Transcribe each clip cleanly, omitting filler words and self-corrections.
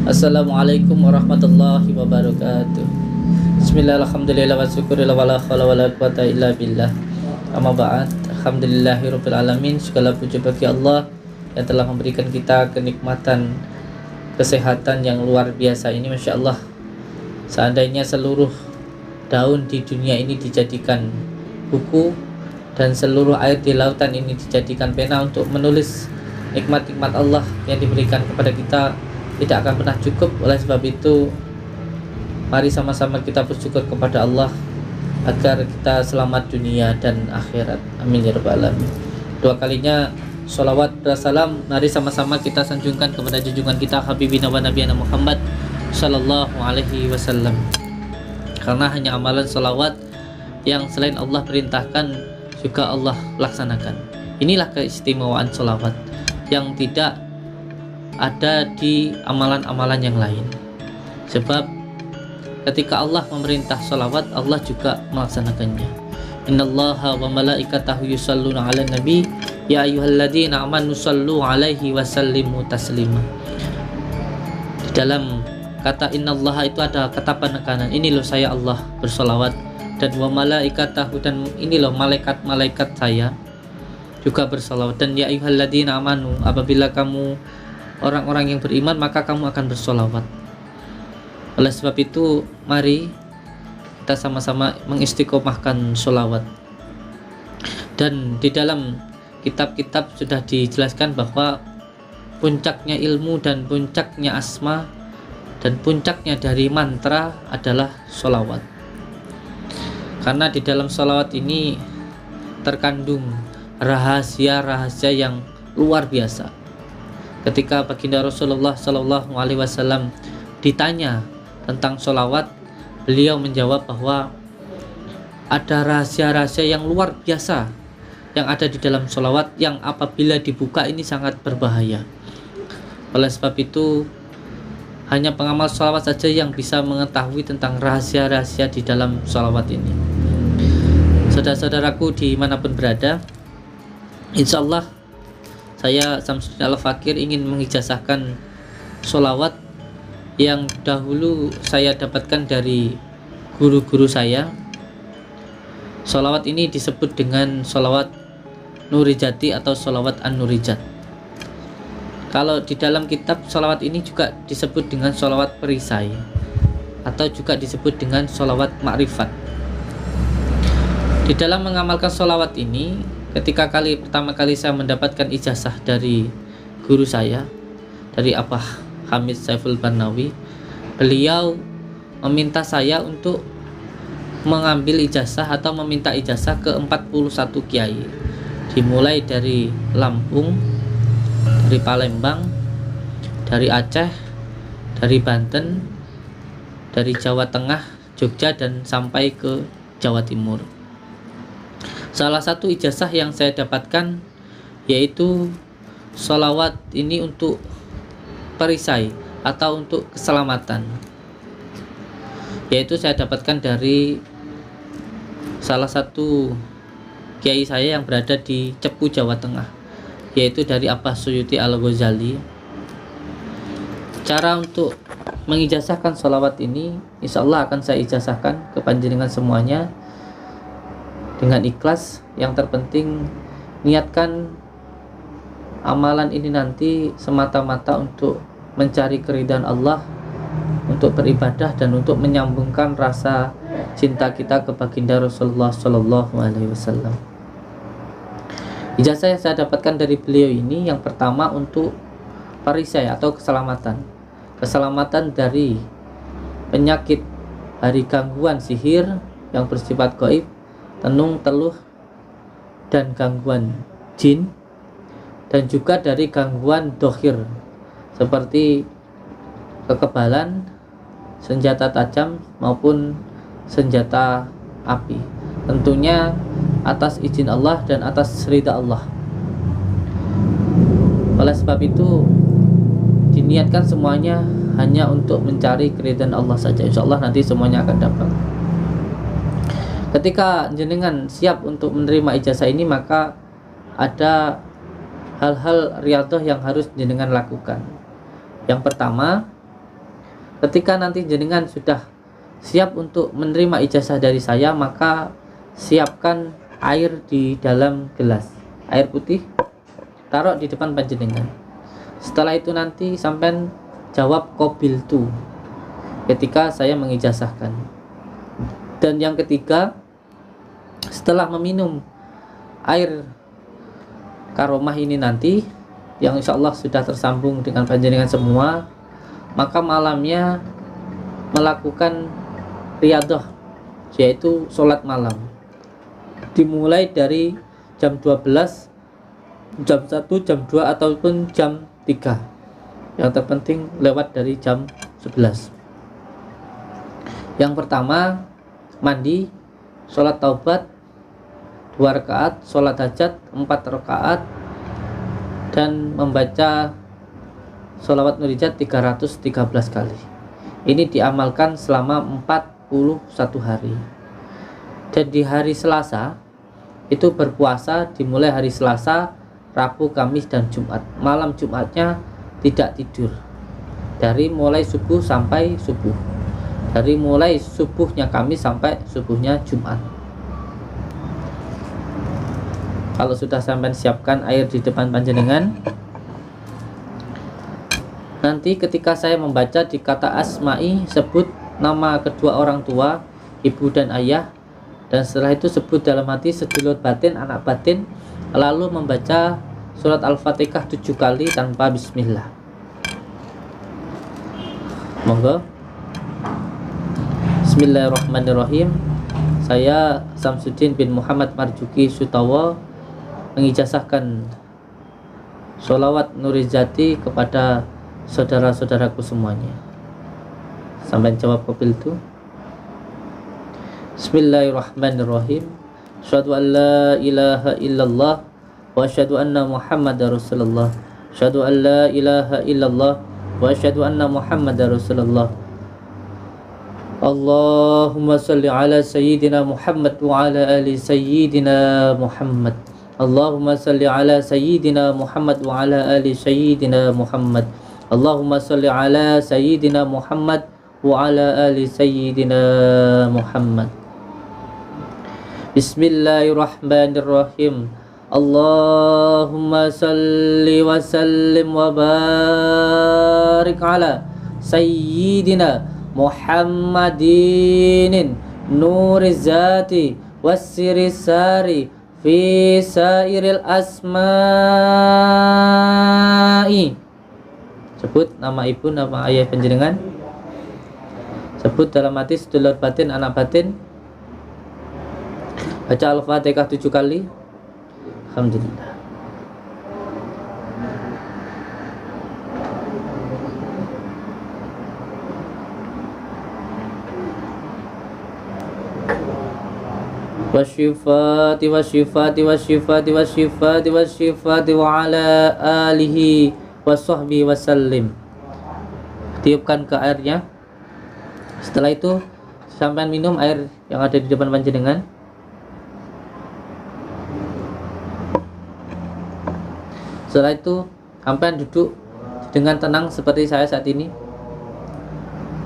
Assalamualaikum warahmatullahi wabarakatuh. Bismillah, alhamdulillah, wa syukurillah, wa la hawla wa la quwata illa billah. Amma ba'd. Alhamdulillahirabbil alamin. Segala puji bagi Allah yang telah memberikan kita kenikmatan kesehatan yang luar biasa ini. Masya Allah, seandainya seluruh daun di dunia ini dijadikan buku dan seluruh air di lautan ini dijadikan pena untuk menulis nikmat-nikmat Allah yang diberikan kepada kita, tidak akan pernah cukup. Oleh sebab itu, mari sama-sama kita bersyukur kepada Allah agar kita selamat dunia dan akhirat. Amin ya rabbal alamin. Dua kalinya sholawat bersalam, mari sama-sama kita sanjungkan kepada junjungan kita Habibina wa Nabiyana Muhammad sallallahu alaihi wasallam. Karena hanya amalan sholawat yang selain Allah perintahkan juga Allah laksanakan. Inilah keistimewaan sholawat yang tidak ada di amalan-amalan yang lain. Sebab ketika Allah memerintah sholawat, Allah juga melaksanakannya. Innallaha wa malaikatahu yusholluna 'alan nabi ya ayyuhalladzina amanu shollu 'alaihi wa sallimu taslima. Di dalam kata innallaha itu ada kata penekanan. Ini loh saya Allah bersolawat, dan wa malaikatahu, dan ini loh malaikat-malaikat saya juga bersolawat, dan ya ayyuhalladzina amanu, apabila kamu orang-orang yang beriman maka kamu akan bersolawat. Oleh sebab itu, mari kita sama-sama mengistiqomahkan sholawat. Dan di dalam kitab-kitab sudah dijelaskan bahwa puncaknya ilmu dan puncaknya asma dan puncaknya dari mantra adalah sholawat. Karena di dalam sholawat ini terkandung rahasia-rahasia yang luar biasa. Ketika baginda Rasulullah Shallallahu Alaihi Wasallam ditanya tentang sholawat, beliau menjawab bahwa ada rahasia-rahasia yang luar biasa yang ada di dalam sholawat, yang apabila dibuka ini sangat berbahaya. Oleh sebab itu, hanya pengamal sholawat saja yang bisa mengetahui tentang rahasia-rahasia di dalam sholawat ini. Saudara-saudaraku dimanapun berada, insya Allah saya Samsudin Al-Fakir ingin mengijazahkan sholawat yang dahulu saya dapatkan dari guru-guru saya. Sholawat ini disebut dengan sholawat Nurijati atau sholawat An-Nurijat. Kalau di dalam kitab sholawat ini juga disebut dengan sholawat perisai, atau juga disebut dengan sholawat makrifat. Di dalam mengamalkan sholawat ini, ketika pertama kali saya mendapatkan ijazah dari guru saya, dari Abah Hamid Saiful Barnawi, beliau meminta saya untuk mengambil ijazah atau meminta ijazah ke 41 kiai, dimulai dari Lampung, dari Palembang, dari Aceh, dari Banten, dari Jawa Tengah, Jogja, dan sampai ke Jawa Timur. Salah satu ijazah yang saya dapatkan yaitu sholawat ini untuk perisai atau untuk keselamatan, yaitu saya dapatkan dari salah satu kiai saya yang berada di Cepu, Jawa Tengah, yaitu dari Abah Suyuti Al-Ghazali. Cara untuk mengijazahkan sholawat ini insya Allah akan saya ijazahkan ke panjenengan semuanya dengan ikhlas. Yang terpenting, niatkan amalan ini nanti semata-mata untuk mencari keridhaan Allah, untuk beribadah dan untuk menyambungkan rasa cinta kita ke baginda Rasulullah Shallallahu Alaihi Wasallam. Ijazah yang saya dapatkan dari beliau ini, yang pertama untuk perisai atau keselamatan dari penyakit, dari gangguan sihir yang bersifat gaib, tenung, teluh, dan gangguan jin, dan juga dari gangguan dohir seperti kekebalan, senjata tajam maupun senjata api, tentunya atas izin Allah dan atas ridha Allah. Oleh sebab itu, diniatkan semuanya hanya untuk mencari keridhaan Allah saja. Insya Allah nanti semuanya akan dapat. Ketika jenengan siap untuk menerima ijazah ini, maka ada hal-hal riyadhah yang harus jenengan lakukan. Yang pertama, Ketika nanti jenengan sudah siap untuk menerima ijazah dari saya, maka siapkan air di dalam gelas, air putih, taruh di depan panjenengan. Setelah itu nanti sampai jawab qabiltu ketika saya mengijazahkan. Dan yang ketiga, setelah meminum air karomah ini nanti, yang insya Allah sudah tersambung dengan panjenengan semua, maka malamnya melakukan riyadhah, yaitu sholat malam, dimulai dari jam 12, jam 1, jam 2, ataupun jam 3. Yang terpenting lewat dari jam 11. Yang pertama, mandi, sholat taubat 2 rakaat, sholat hajat 4 rakaat, dan membaca sholawat nurijat 313 kali. Ini diamalkan selama 41 hari. Dan di hari Selasa itu berpuasa, dimulai hari Selasa, Rabu, Kamis, dan Jumat. Malam Jumatnya tidak tidur, dari mulai subuh sampai subuh, dari mulai subuhnya Kamis sampai subuhnya Jumat. Kalau sudah sampai siapkan air di depan panjenengan, nanti ketika saya membaca di kata asma'i, sebut nama kedua orang tua, ibu dan ayah, dan setelah itu sebut dalam hati sedulur batin, anak batin, lalu membaca surat Al-Fatihah 7 kali tanpa bismillah. Monggo. Bismillahirrahmanirrahim. Saya Samsuddin bin Muhammad Marjuki Sutawa mengijazahkan sholawat nurijati kepada saudara-saudaraku semuanya. Sampai jawab qabil itu. Bismillahirrahmanirrahim. Asyhadu an la ilaha illallah wa asyhadu anna Muhammadar Rasulullah. Asyhadu an la ilaha illallah wa asyhadu anna Muhammadar Rasulullah. Allahumma salli ala sayyidina Muhammad wa ala ali sayyidina Muhammad. Allahumma salli ala sayyidina Muhammad wa ala ali sayyidina Muhammad. Allahumma salli ala sayyidina Muhammad wa ala ali sayyidina Muhammad. Bismillahirrahmanirrahim. Allahumma salli wa sallim wa barik ala sayyidina Muhammadin nuriz zati wassiris sari fi sairil asma'i. Sebut nama ibu, nama ayah panjenengan. Sebut dalam hati sedulur batin, anak batin. Baca Al-Fatihah 7 kali. Alhamdulillah. Wasyifati wasyifati wasyifati wasyifati wasyifati wa ala alihi wa sahbihi wasallim. Tiupkan ke airnya. Setelah itu sampai minum air yang ada di depan panjenengan. Setelah itu sampai duduk dengan tenang seperti saya saat ini.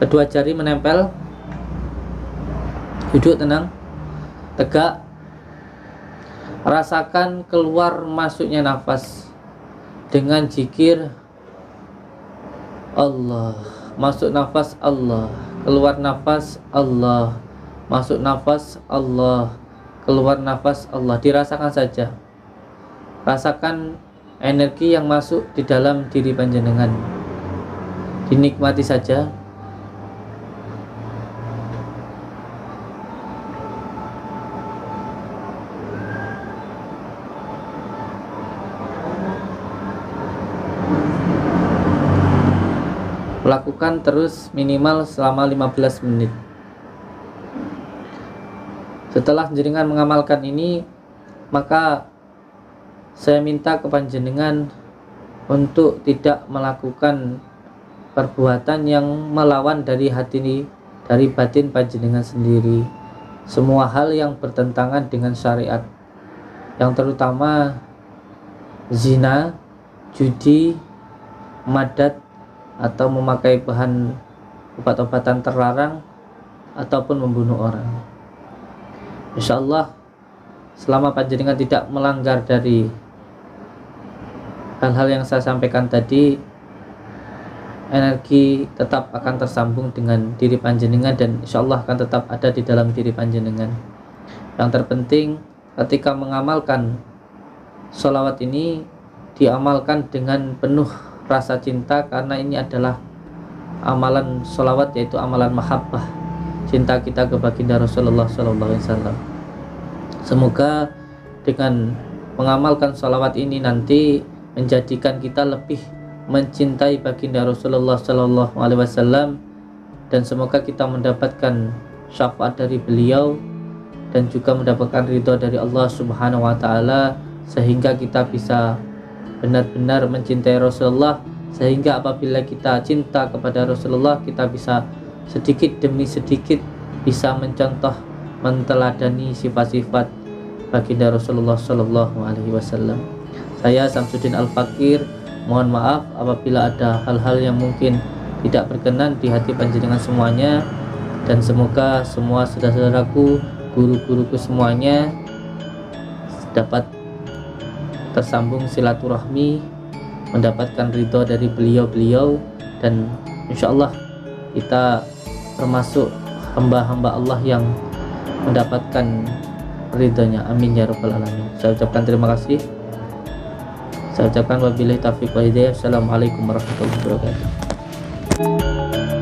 Kedua jari menempel. Duduk tenang, tegak. Rasakan keluar masuknya nafas dengan zikir Allah. Masuk nafas Allah, keluar nafas Allah, masuk nafas Allah, keluar nafas Allah. Dirasakan saja. Rasakan energi yang masuk di dalam diri panjenengan. Dinikmati saja. Lakukan terus minimal selama 15 menit. Setelah jenengan mengamalkan ini, maka saya minta ke panjenengan untuk tidak melakukan perbuatan yang melawan dari hati ini, dari batin panjenengan sendiri. Semua hal yang bertentangan dengan syariat, yang terutama zina, judi, madat, atau memakai bahan obat-obatan terlarang ataupun membunuh orang. Insyaallah selama panjenengan tidak melanggar dari hal-hal yang saya sampaikan tadi, energi tetap akan tersambung dengan diri panjenengan dan insyaallah akan tetap ada di dalam diri panjenengan. Yang terpenting ketika mengamalkan sholawat ini, diamalkan dengan penuh rasa cinta, karena ini adalah amalan sholawat, yaitu amalan mahabbah, cinta kita ke baginda Rasulullah SAW. Semoga dengan mengamalkan sholawat ini nanti menjadikan kita lebih mencintai baginda Rasulullah SAW, dan semoga kita mendapatkan syafaat dari beliau dan juga mendapatkan ridho dari Allah Subhanahu wa Ta'ala, sehingga kita bisa benar-benar mencintai Rasulullah, sehingga apabila kita cinta kepada Rasulullah, kita bisa sedikit demi sedikit bisa mencontoh, menteladani sifat-sifat baginda Rasulullah SAW. Saya Samsudin Al-Fakir, mohon maaf apabila ada hal-hal yang mungkin tidak berkenan di hati panjenengan semuanya, dan semoga semua saudara-saudaraku, guru-guruku semuanya dapat tersambung silaturahmi, mendapatkan ridho dari beliau-beliau, dan insyaallah kita termasuk hamba-hamba Allah yang mendapatkan ridhonya. Amin ya rabbal alamin. Saya ucapkan terima kasih. Saya ucapkan wabillahi taufiq wal hidayah. Assalamualaikum warahmatullahi wabarakatuh.